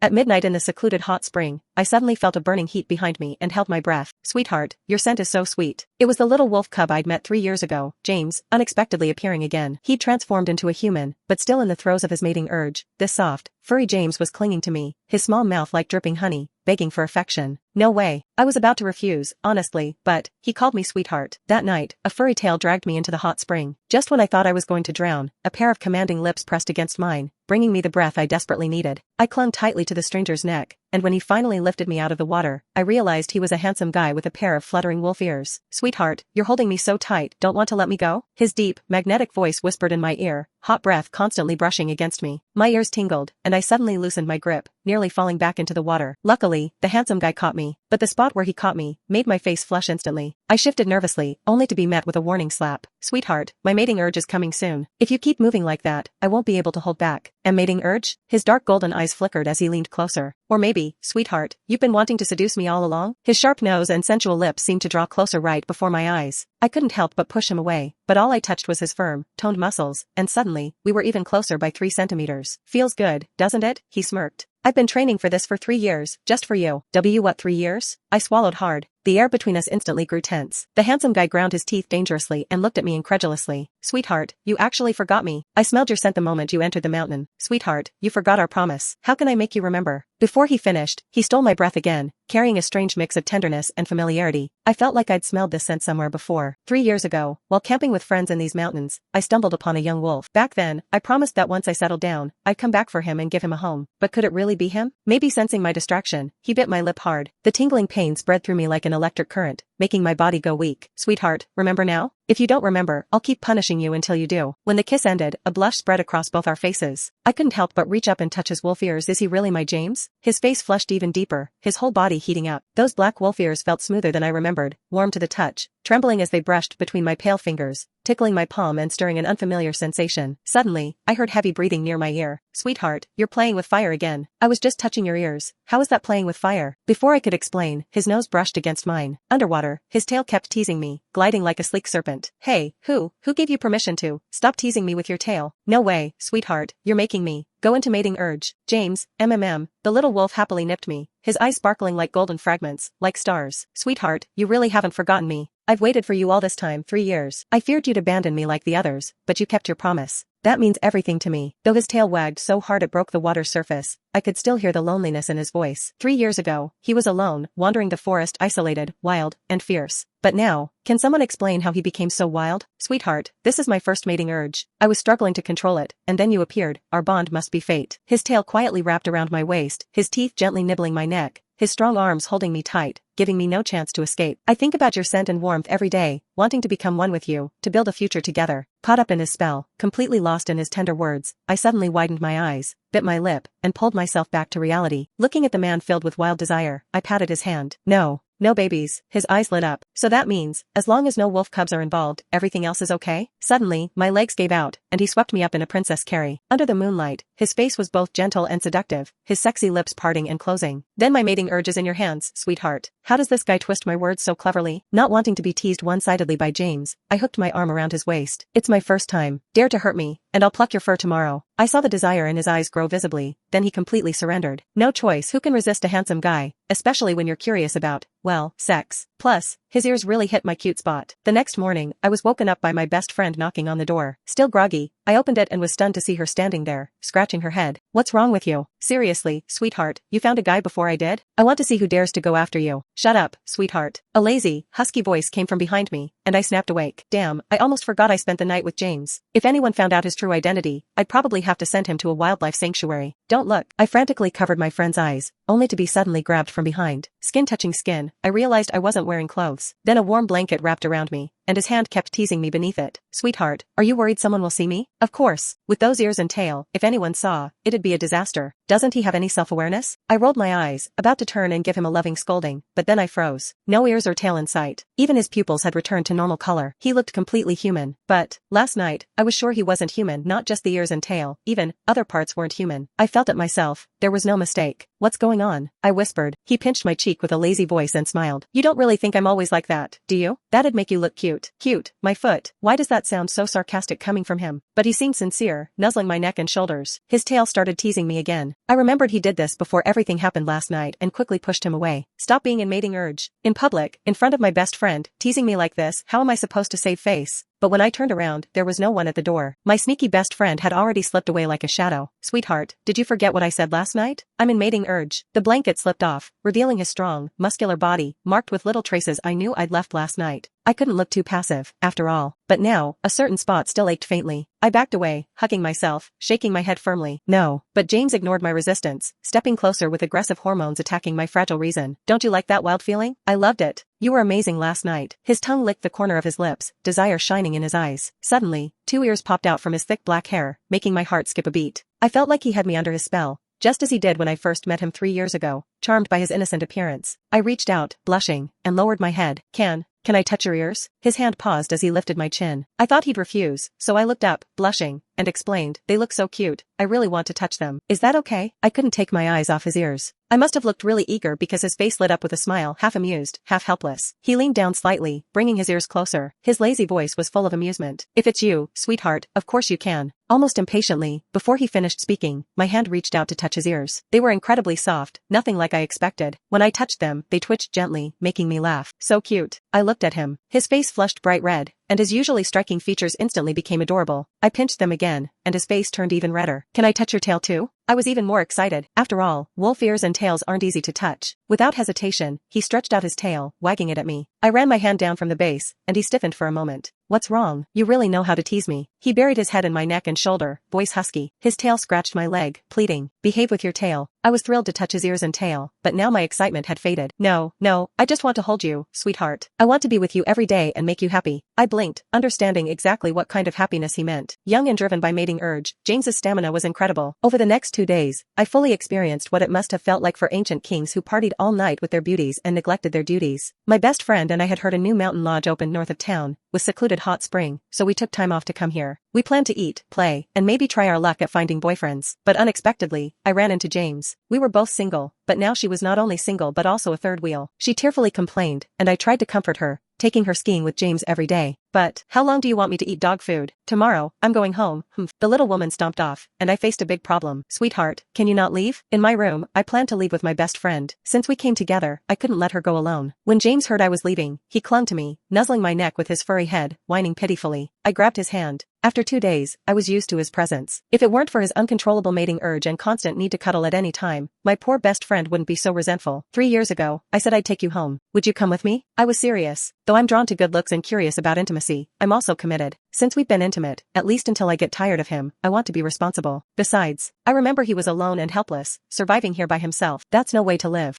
At midnight in the secluded hot spring, I suddenly felt a burning heat behind me and held my breath. Sweetheart, your scent is so sweet. It was the little wolf cub I'd met 3 years ago, James, unexpectedly appearing again. He'd transformed into a human, but still in the throes of his mating urge. This soft, furry James was clinging to me, his small mouth like dripping honey, begging for affection. No way. I was about to refuse, honestly, but he called me sweetheart. That night, a furry tail dragged me into the hot spring. Just when I thought I was going to drown, a pair of commanding lips pressed against mine, bringing me the breath I desperately needed. I clung tightly to the stranger's neck, and when he finally lifted me out of the water, I realized he was a handsome guy with a pair of fluttering wolf ears. Sweetheart, you're holding me so tight, don't want to let me go? His deep, magnetic voice whispered in my ear, hot breath constantly brushing against me. My ears tingled, and I suddenly loosened my grip, nearly falling back into the water. Luckily, the handsome guy caught me, but the spot where he caught me made my face flush instantly. I shifted nervously, only to be met with a warning slap. Sweetheart, my mating urge is coming soon. If you keep moving like that, I won't be able to hold back. And mating urge? His dark golden eyes flickered as he leaned closer. Or maybe, sweetheart, you've been wanting to seduce me all along? His sharp nose and sensual lips seemed to draw closer right before my eyes. I couldn't help but push him away, but all I touched was his firm, toned muscles, and suddenly, we were even closer by 3 centimeters. Feels good, doesn't it? He smirked. I've been training for this for 3 years, just for you. What 3 years? I swallowed hard. The air between us instantly grew tense. The handsome guy ground his teeth dangerously and looked at me incredulously. Sweetheart, you actually forgot me. I smelled your scent the moment you entered the mountain. Sweetheart, you forgot our promise. How can I make you remember? Before he finished, he stole my breath again, carrying a strange mix of tenderness and familiarity. I felt like I'd smelled this scent somewhere before. 3 years ago, while camping with friends in these mountains, I stumbled upon a young wolf. Back then, I promised that once I settled down, I'd come back for him and give him a home. But could it really be him? Maybe sensing my distraction, he bit my lip hard. The tingling pain spread through me like an electric current, making my body go weak. Sweetheart, remember now? If you don't remember, I'll keep punishing you until you do. When the kiss ended, a blush spread across both our faces. I couldn't help but reach up and touch his wolf ears. Is he really my James? His face flushed even deeper, his whole body heating up. Those black wolf ears felt smoother than I remembered, warm to the touch, trembling as they brushed between my pale fingers, tickling my palm and stirring an unfamiliar sensation. Suddenly, I heard heavy breathing near my ear. Sweetheart, you're playing with fire again. I was just touching your ears. How is that playing with fire? Before I could explain, his nose brushed against mine. Underwater, his tail kept teasing me, gliding like a sleek serpent. Hey, who gave you permission to? Stop teasing me with your tail. No way, sweetheart, you're making me go into mating urge. James, the little wolf happily nipped me, his eyes sparkling like golden fragments, like stars. Sweetheart, you really haven't forgotten me. I've waited for you all this time, 3 years. I feared you'd abandon me like the others, but you kept your promise. That means everything to me. Though his tail wagged so hard it broke the water's surface, I could still hear the loneliness in his voice. 3 years ago, he was alone, wandering the forest, isolated, wild, and fierce. But now, can someone explain how he became so wild? Sweetheart, this is my first mating urge. I was struggling to control it, and then you appeared. Our bond must be fate. His tail quietly wrapped around my waist, his teeth gently nibbling my neck, his strong arms holding me tight, giving me no chance to escape. I think about your scent and warmth every day, wanting to become one with you, to build a future together. Caught up in his spell, completely lost in his tender words, I suddenly widened my eyes, bit my lip, and pulled myself back to reality. Looking at the man filled with wild desire, I patted his hand. No babies. His eyes lit up. So that means, as long as no wolf cubs are involved, everything else is okay? Suddenly, my legs gave out, and he swept me up in a princess carry. Under the moonlight, his face was both gentle and seductive, his sexy lips parting and closing. Then my mating urge is in your hands, sweetheart. How does this guy twist my words so cleverly? Not wanting to be teased one-sidedly by James, I hooked my arm around his waist. It's my first time. Dare to hurt me, and I'll pluck your fur tomorrow. I saw the desire in his eyes grow visibly, then he completely surrendered. No choice. Who can resist a handsome guy, especially when you're curious about, well, sex. Plus, his ears really hit my cute spot. The next morning, I was woken up by my best friend knocking on the door. Still groggy, I opened it and was stunned to see her standing there, scratching her head. What's wrong with you? Seriously, sweetheart, you found a guy before I did? I want to see who dares to go after you. Shut up, sweetheart. A lazy, husky voice came from behind me, and I snapped awake. Damn, I almost forgot I spent the night with James. If anyone found out his true identity, I'd probably have to send him to a wildlife sanctuary. Don't look. I frantically covered my friend's eyes, only to be suddenly grabbed from behind. Skin touching skin, I realized I wasn't wearing clothes. Then a warm blanket wrapped around me, and his hand kept teasing me beneath it. Sweetheart, are you worried someone will see me? Of course. With those ears and tail, if anyone saw, it'd be a disaster. Doesn't he have any self-awareness? I rolled my eyes, about to turn and give him a loving scolding, but then I froze. No ears or tail in sight. Even his pupils had returned to normal color. He looked completely human. But, last night, I was sure he wasn't human, not just the ears and tail, even, other parts weren't human. I felt it myself, there was no mistake. What's going on? I whispered. He pinched my cheek with a lazy voice and smiled. You don't really think I'm always like that, do you? That'd make you look cute. Cute, my foot. Why does that sound so sarcastic coming from him? But he seemed sincere, nuzzling my neck and shoulders. His tail started teasing me again. I remembered he did this before everything happened last night and quickly pushed him away. Stop being in mating urge. In public, in front of my best friend, teasing me like this, how am I supposed to save face? But when I turned around, there was no one at the door. My sneaky best friend had already slipped away like a shadow. Sweetheart, did you forget what I said last night? I'm in mating urge. The blanket slipped off, revealing his strong, muscular body, marked with little traces I knew I'd left last night. I couldn't look too passive, after all. But now, a certain spot still ached faintly. I backed away, hugging myself, shaking my head firmly. No. But James ignored my resistance, stepping closer with aggressive hormones attacking my fragile reason. Don't you like that wild feeling? I loved it. You were amazing last night. His tongue licked the corner of his lips, desire shining in his eyes. Suddenly, 2 ears popped out from his thick black hair, making my heart skip a beat. I felt like he had me under his spell, just as he did when I first met him 3 years ago, charmed by his innocent appearance. I reached out, blushing, and lowered my head. Can I touch your ears? His hand paused as he lifted my chin. I thought he'd refuse, so I looked up, blushing, and explained, they look so cute, I really want to touch them. Is that okay? I couldn't take my eyes off his ears. I must have looked really eager because his face lit up with a smile, half amused, half helpless. He leaned down slightly, bringing his ears closer. His lazy voice was full of amusement. If it's you, sweetheart, of course you can. Almost impatiently, before he finished speaking, my hand reached out to touch his ears. They were incredibly soft, nothing like I expected. When I touched them, they twitched gently, making me laugh. So cute. I looked at him. His face flushed bright red, and his usually striking features instantly became adorable. I pinched them again, and his face turned even redder. Can I touch your tail too? I was even more excited. After all, wolf ears and tails aren't easy to touch. Without hesitation, he stretched out his tail, wagging it at me. I ran my hand down from the base, and he stiffened for a moment. What's wrong? You really know how to tease me. He buried his head in my neck and shoulder, voice husky. His tail scratched my leg, pleading, behave with your tail. I was thrilled to touch his ears and tail, but now my excitement had faded. No, I just want to hold you, sweetheart. I want to be with you every day and make you happy. I blinked, understanding exactly what kind of happiness he meant. Young and driven by mating urge, James's stamina was incredible. Over the next 2 days, I fully experienced what it must have felt like for ancient kings who partied all night with their beauties and neglected their duties. My best friend and I had heard a new mountain lodge opened north of town, with secluded hot spring, so we took time off to come here. We planned to eat, play, and maybe try our luck at finding boyfriends. But unexpectedly, I ran into James. We were both single, but now she was not only single but also a third wheel. She tearfully complained, and I tried to comfort her, taking her skiing with James every day. But, how long do you want me to eat dog food? Tomorrow, I'm going home. The little woman stomped off, and I faced a big problem. Sweetheart, can you not leave? In my room, I planned to leave with my best friend. Since we came together, I couldn't let her go alone. When James heard I was leaving, he clung to me, nuzzling my neck with his furry head, whining pitifully. I grabbed his hand. After 2 days, I was used to his presence. If it weren't for his uncontrollable mating urge and constant need to cuddle at any time, my poor best friend wouldn't be so resentful. 3 years ago, I said I'd take you home. Would you come with me? I was serious. Though I'm drawn to good looks and curious about intimacy, I'm also committed. Since we've been intimate, at least until I get tired of him, I want to be responsible. Besides, I remember he was alone and helpless, surviving here by himself. That's no way to live.